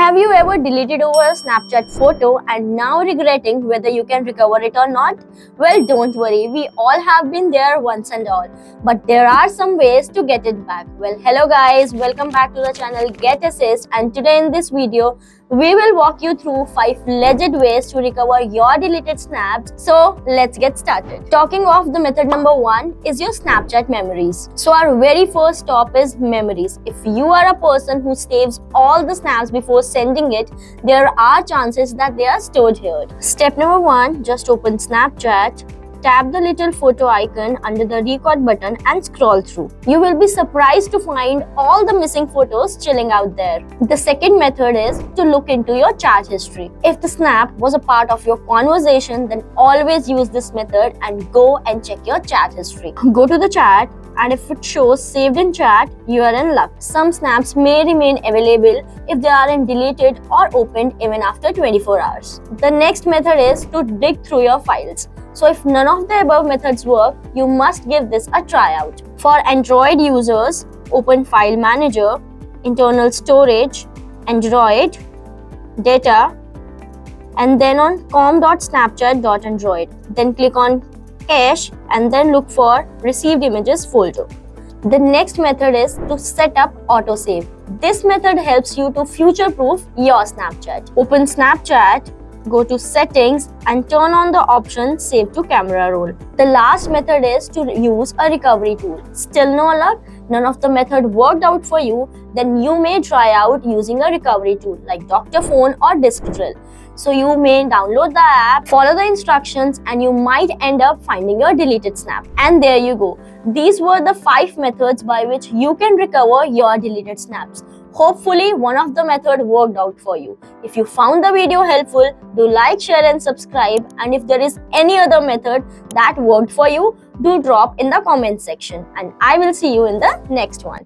Have you ever deleted over a Snapchat photo and now regretting whether you can recover it or not? Well, don't worry, we all have been there once and all. But there are some ways to get it back. Well, hello guys, welcome back to the channel GetAssist, and today in this video, we will walk you through 5 legit ways to recover your deleted snaps. So let's get started. Talking of the method number 1 is your Snapchat memories. So our very first stop is memories. If you are a person who saves all the snaps before sending it, there are chances that they are stored here. Step number 1, just open Snapchat. Tap the little photo icon under the record button and scroll through. You will be surprised to find all the missing photos chilling out there. The second method is to look into your chat history. If the snap was a part of your conversation, then always use this method and go and check your chat history. Go to the chat, and if it shows saved in chat, you are in luck. Some snaps may remain available if they aren't deleted or opened even after 24 hours. The next method is to dig through your files. So if none of the above methods work, you must give this a try out. For Android users, open File Manager, Internal Storage, Android, Data, and then on com.snapchat.android. Then click on Cache and then look for Received Images folder. The next method is to set up autosave. This method helps you to future-proof your Snapchat. Open Snapchat, go to Settings and turn on the option Save to Camera Roll. The last method is to use a recovery tool. Still no luck? None of the method worked out for you? Then you may try out using a recovery tool like Dr.Fone or Disk Drill. So you may download the app, follow the instructions, and you might end up finding your deleted snap. And there you go. These were the 5 methods by which you can recover your deleted snaps. Hopefully, one of the methods worked out for you. If you found the video helpful, do like, share and subscribe. And if there is any other method that worked for you, do drop in the comment section. And I will see you in the next one.